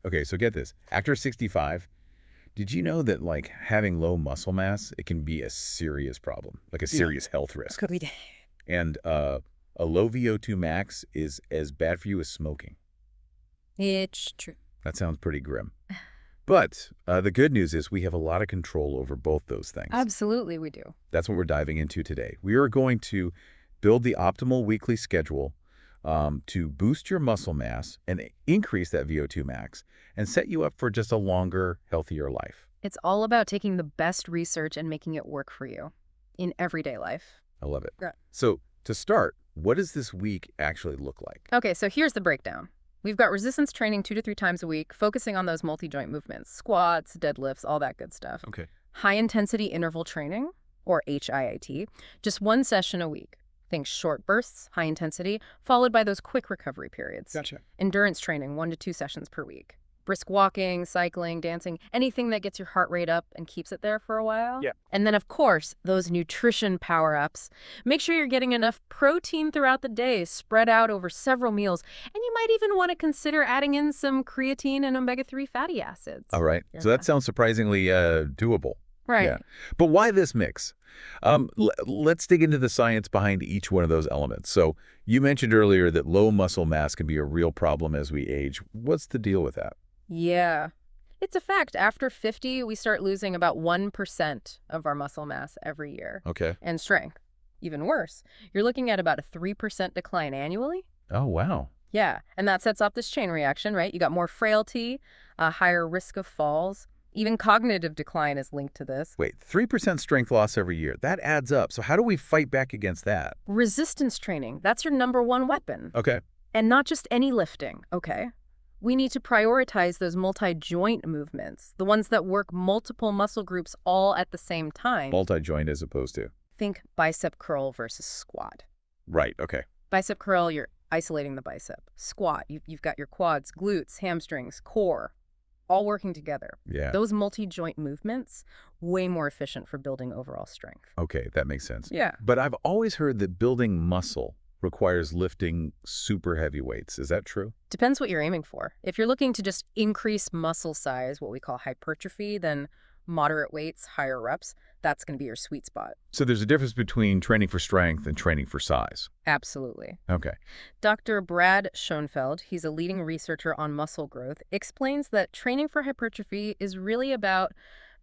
Okay, so get this. After 65, did you know that like having low muscle mass, it can be a serious problem, like a Yeah. serious health risk. Agreed. And a low VO2 max is as bad for you as smoking. It's true. That sounds pretty grim. But the good news is we have a lot of control over both those things. Absolutely, we do. That's what we're diving into today. We are going to build the optimal weekly schedule to boost your muscle mass and increase that VO2 max and set you up for just a longer, healthier life. It's all about taking the best research and making it work for you in everyday life. I love it. Yeah. So to start, what does this week actually look like? Okay, so here's the breakdown. We've got resistance training 2 to 3 times a week, focusing on those multi-joint movements, squats, deadlifts, all that good stuff. Okay. High-intensity interval training, or HIIT, just 1 session a week. Think short bursts, high intensity, followed by those quick recovery periods. Gotcha. Endurance training, 1 to 2 sessions per week. Brisk walking, cycling, dancing, anything that gets your heart rate up and keeps it there for a while. Yeah. And then, of course, those nutrition power-ups. Make sure you're getting enough protein throughout the day, spread out over several meals. And you might even want to consider adding in some creatine and omega-3 fatty acids. All right. So that sounds surprisingly doable. Right. Yeah. But why this mix? Let's dig into the science behind each one of those elements. So you mentioned earlier that low muscle mass can be a real problem as we age. What's the deal with that? Yeah. It's a fact. After 50, we start losing about 1% of our muscle mass every year. Okay. And strength. Even worse, you're looking at about a 3% decline annually. Oh, wow. Yeah, and that sets off this chain reaction, right? You got more frailty, a higher risk of falls. Even cognitive decline is linked to this. Wait, 3% strength loss every year. That adds up. So how do we fight back against that? Resistance training, that's your #1 weapon. Okay. And not just any lifting, okay? We need to prioritize those multi-joint movements, the ones that work multiple muscle groups all at the same time. Multi-joint as opposed to? Think bicep curl versus squat. Right, okay. Bicep curl, you're isolating the bicep. Squat, you've got your quads, glutes, hamstrings, core, all working together. Yeah. Those multi-joint movements, way more efficient for building overall strength. Okay, that makes sense. Yeah. But I've always heard that building muscle requires lifting super heavy weights. Is that true? Depends what you're aiming for. If you're looking to just increase muscle size, what we call hypertrophy, then moderate weights, higher reps, that's going to be your sweet spot. So there's a difference between training for strength and training for size. Absolutely. Okay. Dr. Brad Schoenfeld, he's a leading researcher on muscle growth, explains that training for hypertrophy is really about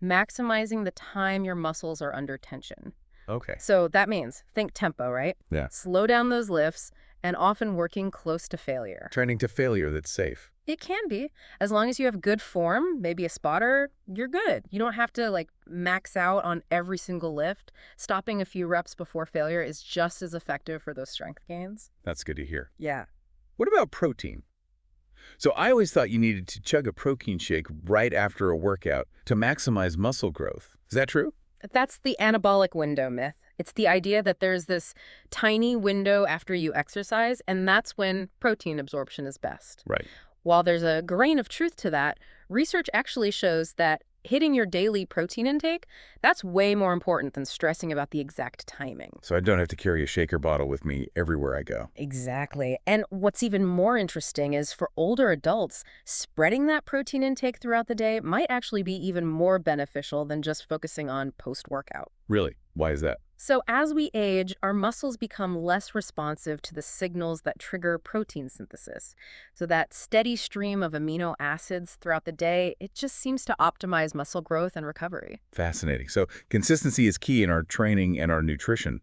maximizing the time your muscles are under tension. Okay. So that means think tempo, right? Yeah. Slow down those lifts and often working close to failure. Training to failure that's safe. It can be. As long as you have good form, maybe a spotter, you're good. You don't have to max out on every single lift. Stopping a few reps before failure is just as effective for those strength gains. That's good to hear. Yeah. What about protein? So I always thought you needed to chug a protein shake right after a workout to maximize muscle growth. Is that true? That's the anabolic window myth. It's the idea that there's this tiny window after you exercise, and that's when protein absorption is best. Right. While there's a grain of truth to that, research actually shows that hitting your daily protein intake, that's way more important than stressing about the exact timing. So I don't have to carry a shaker bottle with me everywhere I go. Exactly. And what's even more interesting is for older adults, spreading that protein intake throughout the day might actually be even more beneficial than just focusing on post-workout. Really? Why is that? So as we age, our muscles become less responsive to the signals that trigger protein synthesis. So that steady stream of amino acids throughout the day, it just seems to optimize muscle growth and recovery. Fascinating. So consistency is key in our training and our nutrition.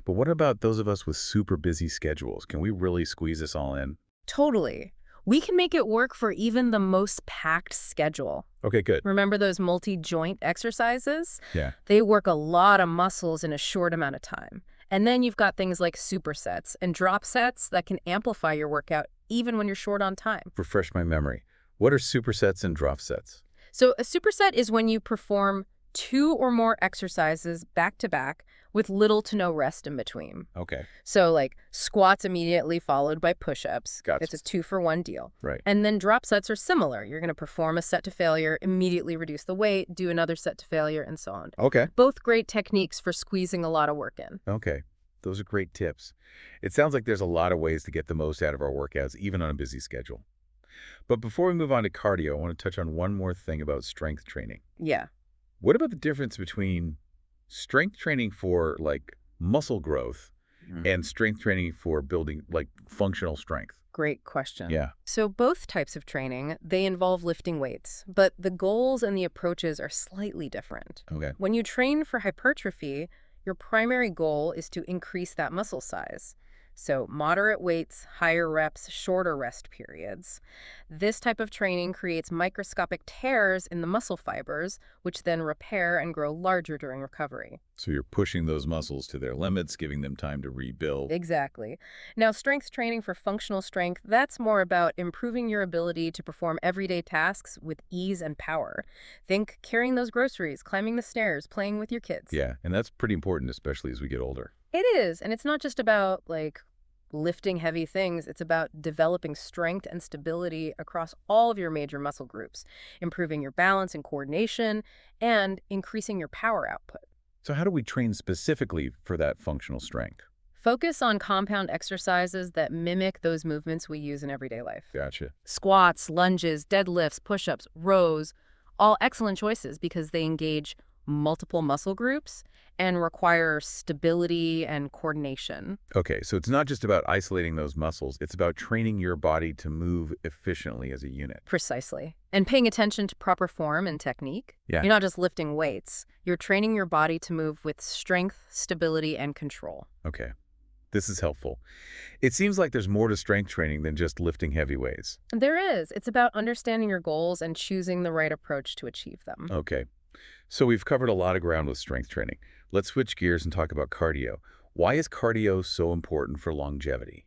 But what about those of us with super busy schedules? Can we really squeeze this all in? Totally. We can make it work for even the most packed schedule. Okay, good. Remember those multi-joint exercises? Yeah. They work a lot of muscles in a short amount of time. And then you've got things like supersets and drop sets that can amplify your workout even when you're short on time. Refresh my memory. What are supersets and drop sets? So a superset is when you perform 2 or more exercises back to back with little to no rest in between. Okay. So squats immediately followed by push-ups. Gotcha. It's a 2-for-1 deal. Right. And then drop sets are similar. You're going to perform a set to failure, immediately reduce the weight, do another set to failure, and so on. Okay. Both great techniques for squeezing a lot of work in. Okay. Those are great tips. It sounds like there's a lot of ways to get the most out of our workouts, even on a busy schedule. But before we move on to cardio, I want to touch on one more thing about strength training. Yeah, What about the difference between strength training for like muscle growth and strength training for building like functional strength? great question. Yeah. So both types of training, they involve lifting weights, but the goals and the approaches are slightly different. Okay. When you train for hypertrophy, your primary goal is to increase that muscle size. So moderate weights, higher reps, shorter rest periods. This type of training creates microscopic tears in the muscle fibers, which then repair and grow larger during recovery. So you're pushing those muscles to their limits, giving them time to rebuild. Exactly. Now, strength training for functional strength, that's more about improving your ability to perform everyday tasks with ease and power. Think carrying those groceries, climbing the stairs, playing with your kids. Yeah, and that's pretty important, especially as we get older. It is. And it's not just about, like, lifting heavy things. It's about developing strength and stability across all of your major muscle groups, improving your balance and coordination, and increasing your power output. So how do we train specifically for that functional strength? Focus on compound exercises that mimic those movements we use in everyday life. Gotcha. Squats, lunges, deadlifts, push-ups, rows, all excellent choices because they engage multiple muscle groups and require stability and coordination. Okay, so it's not just about isolating those muscles, it's about training your body to move efficiently as a unit. Precisely. And paying attention to proper form and technique. Yeah. You're not just lifting weights. You're training your body to move with strength, stability, and control. Okay, this is helpful. It seems like there's more to strength training than just lifting heavy weights. There is. It's about understanding your goals and choosing the right approach to achieve them. Okay, so we've covered a lot of ground with strength training. Let's switch gears and talk about cardio. Why is cardio so important for longevity?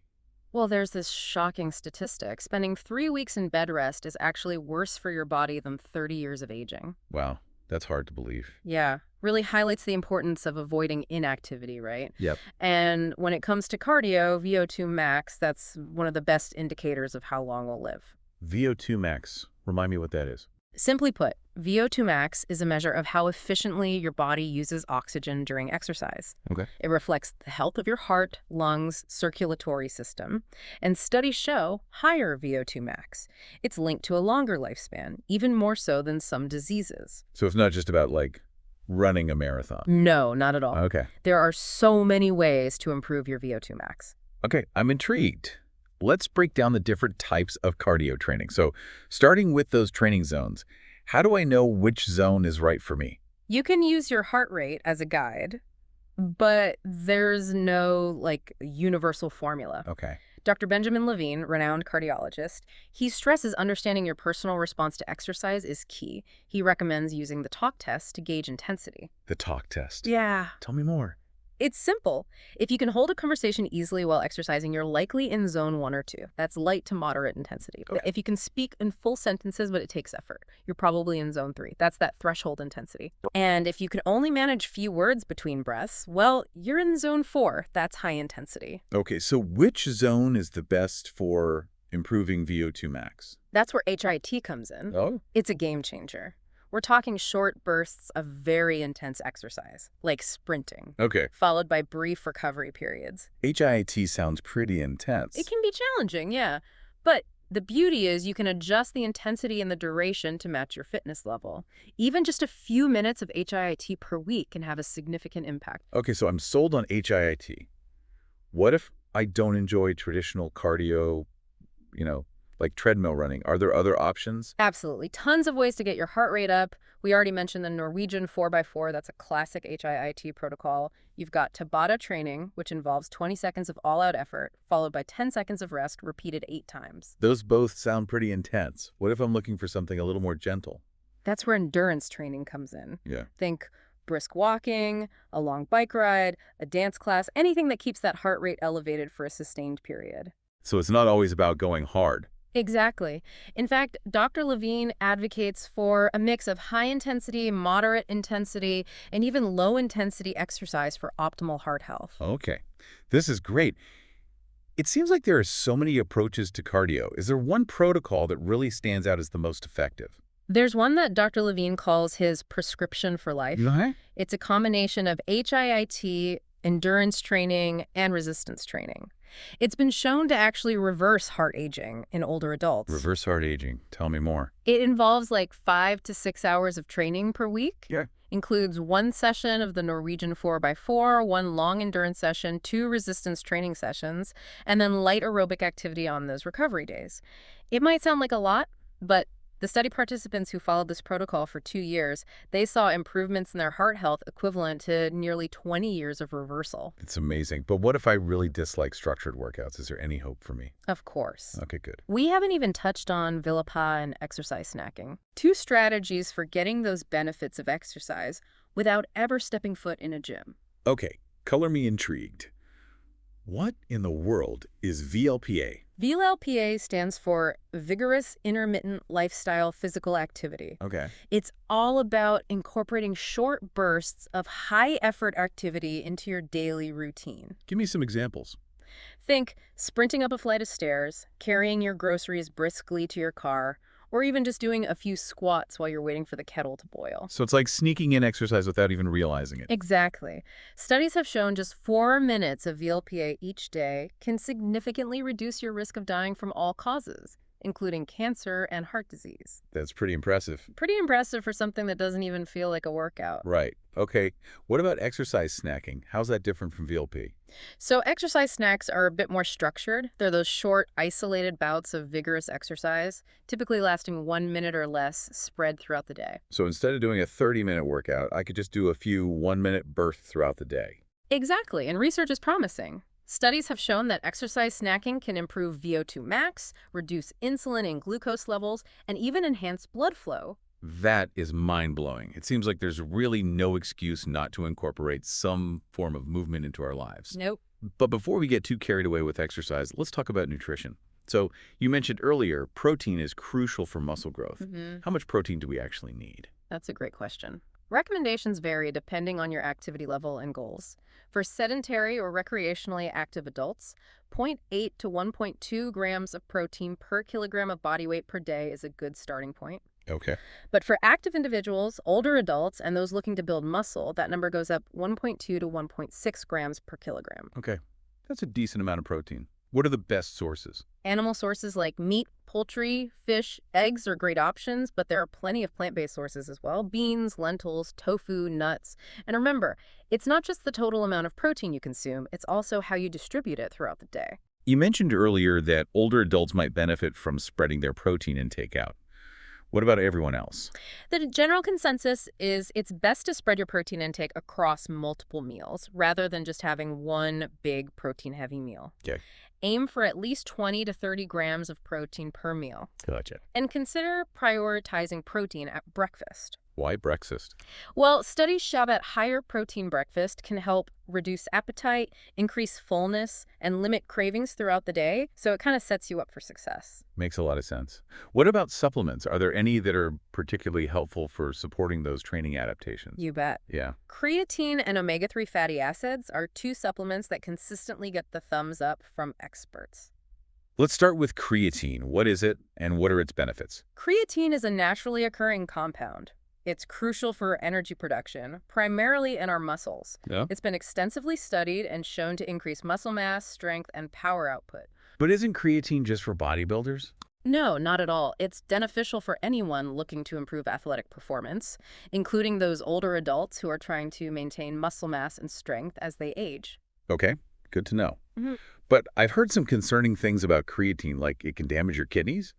Well, there's this shocking statistic. Spending 3 weeks in bed rest is actually worse for your body than 30 years of aging. Wow, that's hard to believe. Yeah, really highlights the importance of avoiding inactivity, right? Yep. And when it comes to cardio, VO2 max, that's one of the best indicators of how long we'll live. VO2 max, remind me what that is. Simply put, VO2 max is a measure of how efficiently your body uses oxygen during exercise. Okay. It reflects the health of your heart, lungs, circulatory system, and studies show higher VO2 max. It's linked to a longer lifespan, even more so than some diseases. So it's not just about like running a marathon. No, not at all. Okay. There are so many ways to improve your VO2 max. Okay, I'm intrigued. Let's break down the different types of cardio training. So starting with those training zones, how do I know which zone is right for me? You can use your heart rate as a guide, but there's no, like, universal formula. Okay. Dr. Benjamin Levine, renowned cardiologist, he stresses understanding your personal response to exercise is key. He recommends using the talk test to gauge intensity. The talk test. Yeah. Tell me more. It's simple. If you can hold a conversation easily while exercising, you're likely in zone 1 or 2. That's light to moderate intensity. Okay. If you can speak in full sentences, but it takes effort, you're probably in zone 3. That's that threshold intensity. And if you can only manage few words between breaths, well, you're in zone 4. That's high intensity. Okay, so which zone is the best for improving VO2 max? That's where HIIT comes in. Oh. It's a game changer. We're talking short bursts of very intense exercise, like sprinting, Okay. followed by brief recovery periods. HIIT sounds pretty intense. It can be challenging, yeah. But the beauty is you can adjust the intensity and the duration to match your fitness level. Even just a few minutes of HIIT per week can have a significant impact. Okay, so I'm sold on HIIT. What if I don't enjoy traditional cardio, like treadmill running? Are there other options? Absolutely. Tons of ways to get your heart rate up. We already mentioned the Norwegian 4x4. That's a classic HIIT protocol. You've got Tabata training, which involves 20 seconds of all-out effort, followed by 10 seconds of rest, repeated 8 times. Those both sound pretty intense. What if I'm looking for something a little more gentle? That's where endurance training comes in. Yeah. Think brisk walking, a long bike ride, a dance class, anything that keeps that heart rate elevated for a sustained period. So it's not always about going hard. Exactly. In fact, Dr. Levine advocates for a mix of high-intensity, moderate-intensity, and even low-intensity exercise for optimal heart health. Okay. This is great. It seems like there are so many approaches to cardio. Is there one protocol that really stands out as the most effective? There's one that Dr. Levine calls his prescription for life. Okay. It's a combination of HIIT, endurance training, and resistance training. It's been shown to actually reverse heart aging in older adults. Reverse heart aging. Tell me more. It involves like 5 to 6 hours of training per week. Yeah. Includes one session of the Norwegian 4x4, one long endurance session, two resistance training sessions, and then light aerobic activity on those recovery days. It might sound like a lot, but the study participants who followed this protocol for 2 years, they saw improvements in their heart health equivalent to nearly 20 years of reversal. It's amazing. But what if I really dislike structured workouts? Is there any hope for me? Of course. Okay, good. We haven't even touched on Vilapa and exercise snacking. Two strategies for getting those benefits of exercise without ever stepping foot in a gym. Okay, color me intrigued. What in the world is VLPA? VLPA stands for Vigorous Intermittent Lifestyle Physical Activity. Okay. It's all about incorporating short bursts of high-effort activity into your daily routine. Give me some examples. Think sprinting up a flight of stairs, carrying your groceries briskly to your car, or even just doing a few squats while you're waiting for the kettle to boil. So it's like sneaking in exercise without even realizing it. Exactly. Studies have shown just 4 minutes of VLPA each day can significantly reduce your risk of dying from all causes, including cancer and heart disease. That's pretty impressive. Pretty impressive for something that doesn't even feel like a workout. Right. Okay. What about exercise snacking? How's that different from VLP? So exercise snacks are a bit more structured. They're those short, isolated bouts of vigorous exercise, typically lasting 1 minute or less, spread throughout the day. So instead of doing a 30-minute workout, I could just do a few 1-minute bursts throughout the day. Exactly, and research is promising. Studies have shown that exercise snacking can improve VO2 max, reduce insulin and glucose levels, and even enhance blood flow. That is mind-blowing. It seems like there's really no excuse not to incorporate some form of movement into our lives. Nope. But before we get too carried away with exercise, let's talk about nutrition. So you mentioned earlier, protein is crucial for muscle growth. How much protein do we actually need? That's a great question. Recommendations vary depending on your activity level and goals. For sedentary or recreationally active adults, 0.8 to 1.2 grams of protein per kilogram of body weight per day is a good starting point. Okay. But for active individuals, older adults, and those looking to build muscle, that number goes up 1.2 to 1.6 grams per kilogram. Okay. That's a decent amount of protein. What are the best sources? Animal sources like meat, poultry, fish, eggs are great options, but there are plenty of plant-based sources as well. Beans, lentils, tofu, nuts. And remember, it's not just the total amount of protein you consume, it's also how you distribute it throughout the day. You mentioned earlier that older adults might benefit from spreading their protein intake out. What about everyone else? The general consensus is it's best to spread your protein intake across multiple meals rather than just having one big protein-heavy meal. Okay. Aim for at least 20 to 30 grams of protein per meal. Gotcha. And consider prioritizing protein at breakfast. Why breakfast? Well, studies show that higher protein breakfast can help reduce appetite, increase fullness, and limit cravings throughout the day, so it kind of sets you up for success. Makes a lot of sense. What about supplements? Are there any that are particularly helpful for supporting those training adaptations? You bet. Yeah. Creatine and omega-3 fatty acids are two supplements that consistently get the thumbs up from experts. Let's start with creatine. What is it, and what are its benefits? Creatine is a naturally occurring compound. It's crucial for energy production, primarily in our muscles. Yeah. It's been extensively studied and shown to increase muscle mass, strength, and power output. But isn't creatine just for bodybuilders? No, not at all. It's beneficial for anyone looking to improve athletic performance, including those older adults who are trying to maintain muscle mass and strength as they age. Okay, good to know. Mm-hmm. But I've heard some concerning things about creatine, like it can damage your kidneys.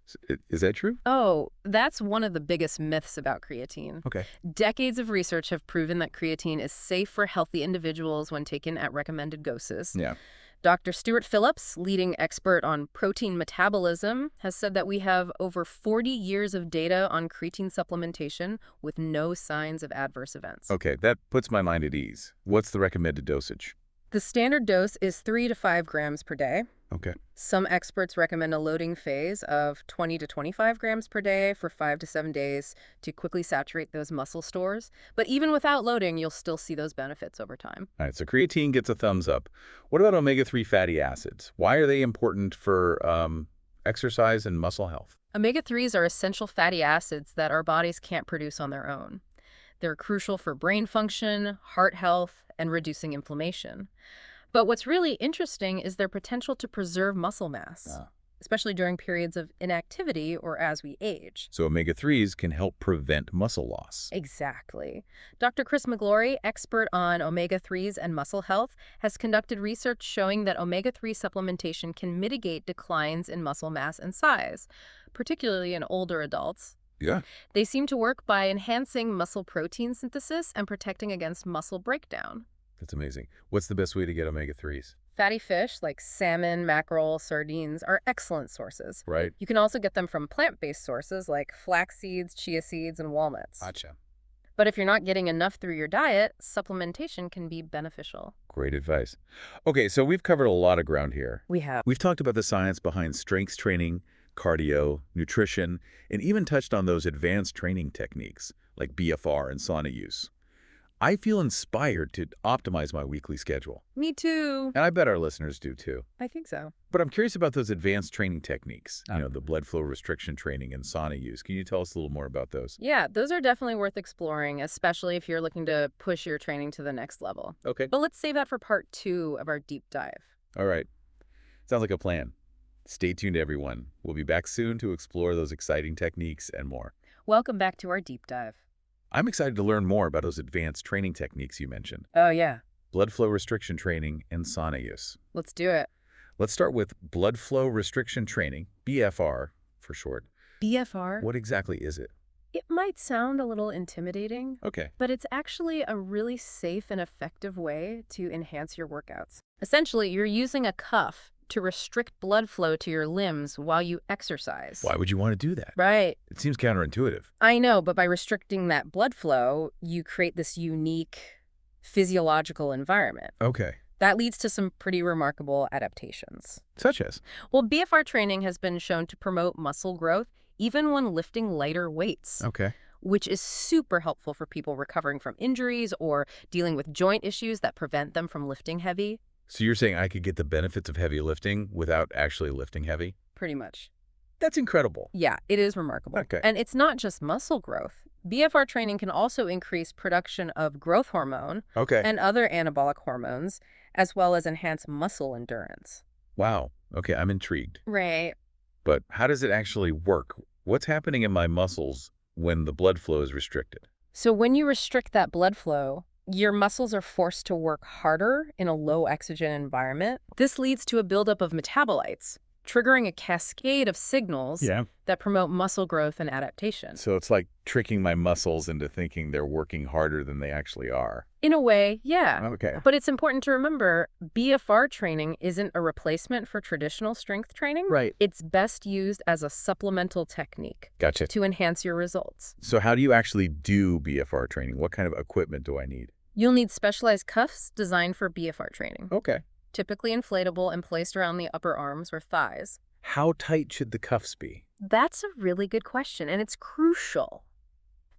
Is that true? Oh, that's one of the biggest myths about creatine. Okay. Decades of research have proven that creatine is safe for healthy individuals when taken at recommended doses. Yeah. Dr. Stuart Phillips, leading expert on protein metabolism, has said that we have over 40 years of data on creatine supplementation with no signs of adverse events. Okay, that puts my mind at ease. What's the recommended dosage? The standard dose is 3 to 5 grams per day. Okay. Some experts recommend a loading phase of 20 to 25 grams per day for 5 to 7 days to quickly saturate those muscle stores. But even without loading, you'll still see those benefits over time. All right, so creatine gets a thumbs up. What about omega-3 fatty acids? Why are they important for exercise and muscle health? Omega-3s are essential fatty acids that our bodies can't produce on their own. They're crucial for brain function, heart health, and reducing inflammation. But what's really interesting is their potential to preserve muscle mass, Ah. especially during periods of inactivity or as we age. So omega-3s can help prevent muscle loss. Exactly. Dr. Chris McGlory, expert on omega-3s and muscle health, has conducted research showing that omega-3 supplementation can mitigate declines in muscle mass and size, particularly in older adults. Yeah. They seem to work by enhancing muscle protein synthesis and protecting against muscle breakdown. That's amazing. What's the best way to get omega-3s? Fatty fish like salmon, mackerel, sardines are excellent sources. Right? You can also get them from plant-based sources like flax seeds, chia seeds, and walnuts. Gotcha. But if you're not getting enough through your diet, supplementation can be beneficial. Great advice. Okay, so we've covered a lot of ground here. We have. We've talked about the science behind strength training, cardio, nutrition, and even touched on those advanced training techniques like BFR and sauna use. I feel inspired to optimize my weekly schedule. Me too. And I bet our listeners do too. I think so. But I'm curious about those advanced training techniques, the blood flow restriction training and sauna use. Can you tell us a little more about those? Yeah, those are definitely worth exploring, especially if you're looking to push your training to the next level. Okay. But let's save that for part 2 of our deep dive. All right. Sounds like a plan. Stay tuned, everyone. We'll be back soon to explore those exciting techniques and more. Welcome back to our deep dive. I'm excited to learn more about those advanced training techniques you mentioned. Oh, yeah. Blood flow restriction training and sauna use. Let's do it. Let's start with blood flow restriction training, BFR for short. BFR? What exactly is it? It might sound a little intimidating, Okay. but it's actually a really safe and effective way to enhance your workouts. Essentially, you're using a cuff to restrict blood flow to your limbs while you exercise. Why would you want to do that? Right. It seems counterintuitive. I know, but by restricting that blood flow, you create this unique physiological environment. Okay. That leads to some pretty remarkable adaptations. Such as? Well, BFR training has been shown to promote muscle growth even when lifting lighter weights, Okay. which is super helpful for people recovering from injuries or dealing with joint issues that prevent them from lifting heavy. So you're saying I could get the benefits of heavy lifting without actually lifting heavy? Pretty much. That's incredible. Yeah, it is remarkable. Okay. And it's not just muscle growth. BFR training can also increase production of growth hormone Okay. and other anabolic hormones, as well as enhance muscle endurance. Wow. Okay, I'm intrigued. Right. But how does it actually work? What's happening in my muscles when the blood flow is restricted? So when you restrict that blood flow, your muscles are forced to work harder in a low oxygen environment. This leads to a buildup of metabolites, triggering a cascade of signals that promote muscle growth and adaptation. So it's like tricking my muscles into thinking they're working harder than they actually are. In a way, yeah. Okay. But it's important to remember, BFR training isn't a replacement for traditional strength training. Right. It's best used as a supplemental technique Gotcha. to enhance your results. So how do you actually do BFR training? What kind of equipment do I need? You'll need specialized cuffs designed for BFR training, Okay. typically inflatable and placed around the upper arms or thighs. How tight should the cuffs be? That's a really good question, and it's crucial.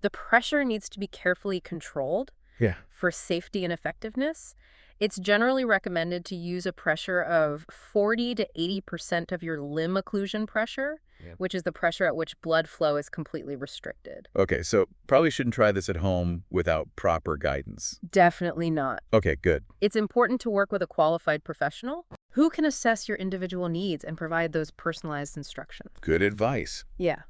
The pressure needs to be carefully controlled Yeah. for safety and effectiveness. It's generally recommended to use a pressure of 40 to 80% of your limb occlusion pressure, which is the pressure at which blood flow is completely restricted. Okay, so probably shouldn't try this at home without proper guidance. Definitely not. Okay, good. It's important to work with a qualified professional who can assess your individual needs and provide those personalized instructions. Good advice. Yeah.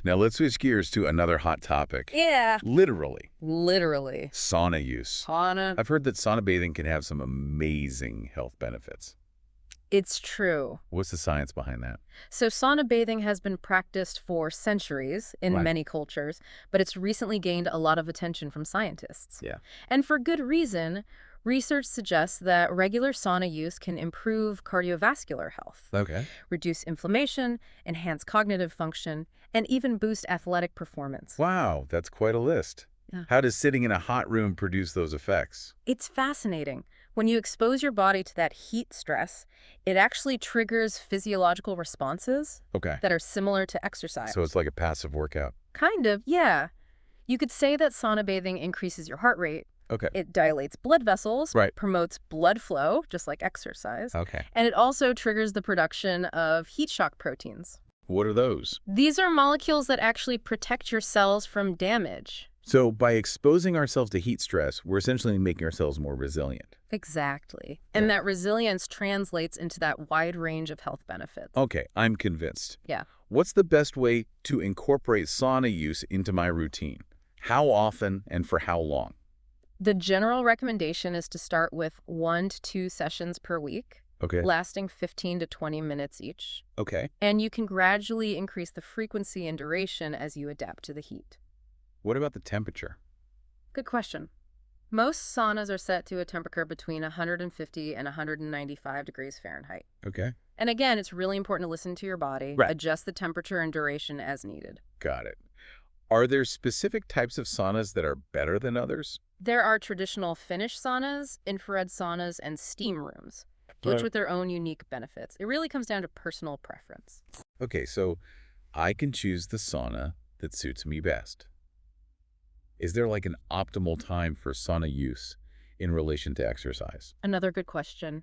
Now let's switch gears to another hot topic. Yeah. Literally. Literally. Sauna use. Sauna. I've heard that sauna bathing can have some amazing health benefits. It's true. What's the science behind that? So sauna bathing has been practiced for centuries in Right. many cultures, but it's recently gained a lot of attention from scientists. Yeah. And for good reason. Research suggests that regular sauna use can improve cardiovascular health, Okay. reduce inflammation, enhance cognitive function, and even boost athletic performance. Wow, that's quite a list. Yeah. How does sitting in a hot room produce those effects? It's fascinating. When you expose your body to that heat stress, it actually triggers physiological responses Okay. that are similar to exercise. So it's like a passive workout. Kind of, yeah. You could say that sauna bathing increases your heart rate. Okay. It dilates blood vessels, Right. promotes blood flow, just like exercise, Okay. and it also triggers the production of heat shock proteins. What are those? These are molecules that actually protect your cells from damage. So by exposing ourselves to heat stress, we're essentially making ourselves more resilient. Exactly. Yeah. And that resilience translates into that wide range of health benefits. Okay, I'm convinced. Yeah. What's the best way to incorporate sauna use into my routine? How often and for how long? The general recommendation is to start with 1 to 2 sessions per week, Okay. lasting 15 to 20 minutes each. Okay. And you can gradually increase the frequency and duration as you adapt to the heat. What about the temperature? Good question. Most saunas are set to a temperature between 150 and 195 degrees Fahrenheit. Okay. And again, it's really important to listen to your body, Right. adjust the temperature and duration as needed. Got it. Are there specific types of saunas that are better than others? There are traditional Finnish saunas, infrared saunas, and steam rooms, each Right. with their own unique benefits. It really comes down to personal preference. Okay, so I can choose the sauna that suits me best. Is there like an optimal time for sauna use in relation to exercise? Another good question.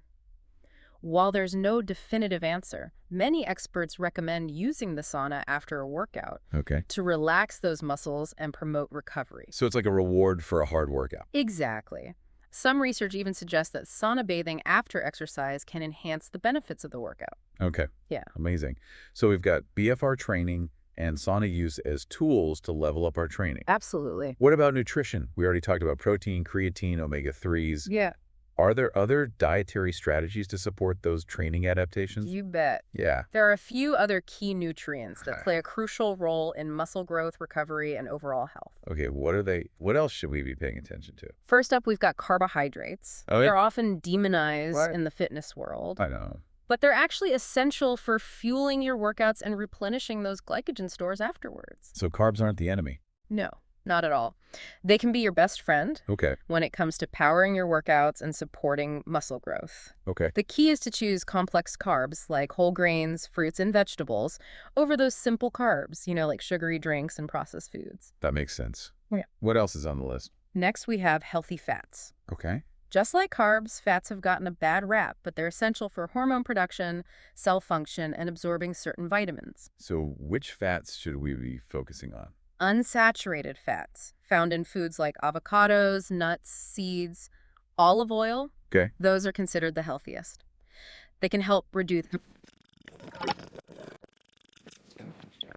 While there's no definitive answer, many experts recommend using the sauna after a workout Okay. to relax those muscles and promote recovery. So it's like a reward for a hard workout. Exactly. Some research even suggests that sauna bathing after exercise can enhance the benefits of the workout. Okay. Yeah. Amazing. So we've got BFR training and sauna use as tools to level up our training. Absolutely. What about nutrition? We already talked about protein, creatine, omega-3s. Yeah, Are there other dietary strategies to support those training adaptations? you bet. Yeah. There are a few other key nutrients that Okay. play a crucial role in muscle growth, recovery, and overall health. Okay, what are they? What else should we be paying attention to? First up, we've got carbohydrates. Oh, yeah? They're often demonized What? in the fitness world, I know. but they're actually essential for fueling your workouts and replenishing those glycogen stores afterwards. So carbs aren't the enemy. No, not at all. They can be your best friend Okay. when it comes to powering your workouts and supporting muscle growth. Okay. The key is to choose complex carbs like whole grains, fruits, and vegetables over those simple carbs, like sugary drinks and processed foods. That makes sense. Yeah. What else is on the list? Next, we have healthy fats. Okay. Just like carbs, fats have gotten a bad rap, but they're essential for hormone production, cell function, and absorbing certain vitamins. So which fats should we be focusing on? Unsaturated fats, found in foods like avocados, nuts, seeds, olive oil, Okay. those are considered the healthiest. They can help reduce.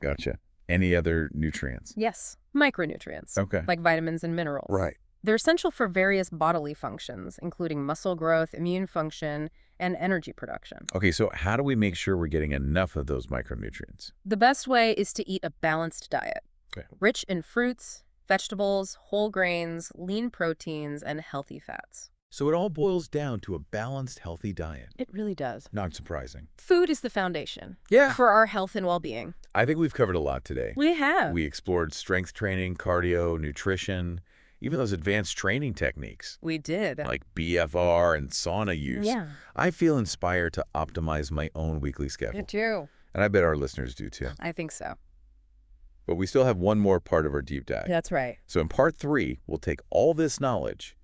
Gotcha. Any other nutrients? Yes, micronutrients, Okay. like vitamins and minerals. Right. They're essential for various bodily functions, including muscle growth, immune function, and energy production. Okay, so how do we make sure we're getting enough of those micronutrients? The best way is to eat a balanced diet, Okay. rich in fruits, vegetables, whole grains, lean proteins, and healthy fats. So it all boils down to a balanced, healthy diet. It really does. Not surprising. Food is the foundation Yeah. for our health and well-being. I think we've covered a lot today. We have. We explored strength training, cardio, nutrition, even those advanced training techniques We did. like BFR and sauna use. Yeah. I feel inspired to optimize my own weekly Me schedule. too. And I bet our listeners do too. I think so. But we still have one more part of our deep dive. That's right. So in part 3, we'll take all this knowledge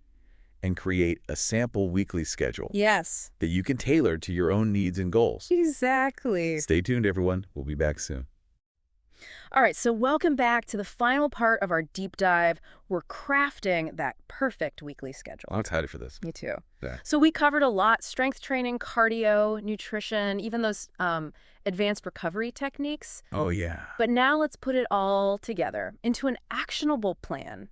and create a sample weekly schedule Yes. that you can tailor to your own needs and goals. Exactly. Stay tuned, everyone. We'll be back soon. All right, so welcome back to the final part of our deep dive. We're crafting that perfect weekly schedule. I'm excited for this. Me too. Yeah. So we covered a lot: strength training, cardio, nutrition, even those advanced recovery techniques. Oh, yeah. But now let's put it all together into an actionable plan.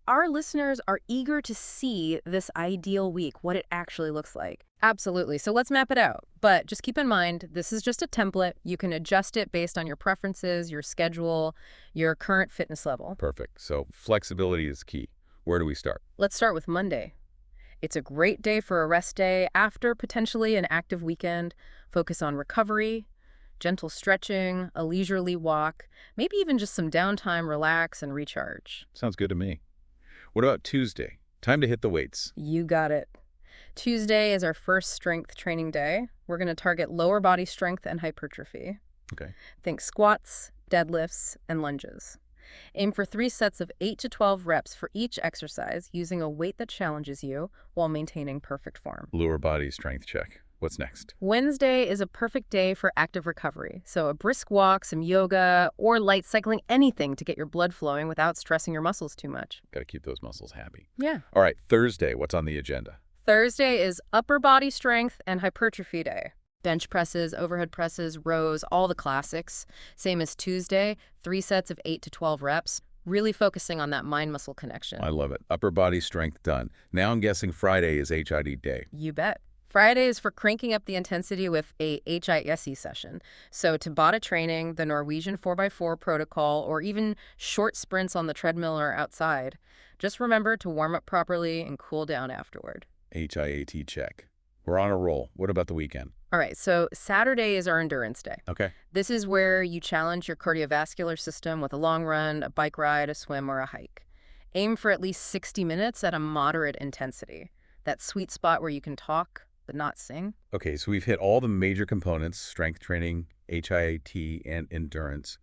Our listeners are eager to see this ideal week, what it actually looks like. Absolutely. So let's map it out. But just keep in mind, this is just a template. You can adjust it based on your preferences, your schedule, your current fitness level. Perfect. So flexibility is key. Where do we start? Let's start with Monday. It's a great day for a rest day after potentially an active weekend. Focus on recovery, gentle stretching, a leisurely walk, maybe even just some downtime, relax, and recharge. Sounds good to me. What about Tuesday? Time to hit the weights. You got it. Tuesday is our first strength training day. We're going to target lower body strength and hypertrophy. Okay. Think squats, deadlifts, and lunges. Aim for 3 sets of 8 to 12 reps for each exercise using a weight that challenges you while maintaining perfect form. Lower body strength check. What's next? Wednesday is a perfect day for active recovery. So a brisk walk, some yoga, or light cycling, anything to get your blood flowing without stressing your muscles too much. Got to keep those muscles happy. Yeah. All right, Thursday, what's on the agenda? Thursday is upper body strength and hypertrophy day. Bench presses, overhead presses, rows, all the classics. Same as Tuesday, 3 sets of 8 to 12 reps, really focusing on that mind-muscle connection. I love it. Upper body strength done. Now I'm guessing Friday is HID day. You bet. Friday is for cranking up the intensity with a HISE session. So Tabata training, the Norwegian 4x4 protocol, or even short sprints on the treadmill or outside. Just remember to warm up properly and cool down afterward. HIAT check. We're on a roll. What about the weekend? All right, so Saturday is our endurance day. Okay. This is where you challenge your cardiovascular system with a long run, a bike ride, a swim, or a hike. Aim for at least 60 minutes at a moderate intensity. That sweet spot where you can talk, but not sing. Okay, so we've hit all the major components: strength training, HIAT, and endurance.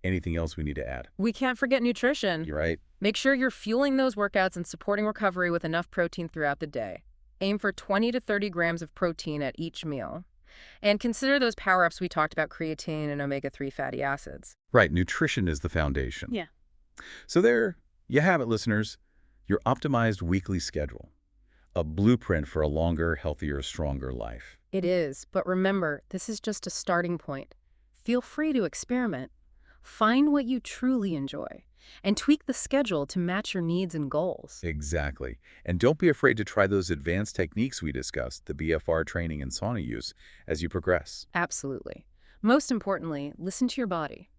Anything else we need to add? We can't forget nutrition. You're right. Make sure you're fueling those workouts and supporting recovery with enough protein throughout the day. Aim for 20 to 30 grams of protein at each meal. And consider those power-ups we talked about, creatine and omega-3 fatty acids. Right, nutrition is the foundation. Yeah. So there you have it, listeners. Your optimized weekly schedule. A blueprint for a longer, healthier, stronger life. It is, but remember, this is just a starting point. Feel free to experiment. Find what you truly enjoy and tweak the schedule to match your needs and goals. Exactly. And don't be afraid to try those advanced techniques we discussed, the BFR training and sauna use, as you progress. Absolutely. Most importantly, listen to your body.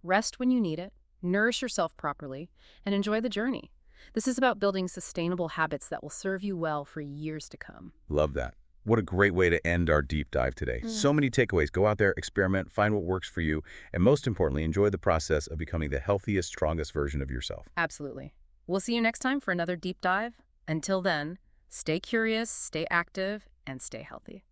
Rest when you need it, nourish yourself properly, and enjoy the journey. This is about building sustainable habits that will serve you well for years to come. Love that. What a great way to end our deep dive today. So many takeaways. Go out there, experiment, find what works for you, and most importantly, enjoy the process of becoming the healthiest, strongest version of yourself. Absolutely. We'll see you next time for another deep dive. Until then, stay curious, stay active, and stay healthy.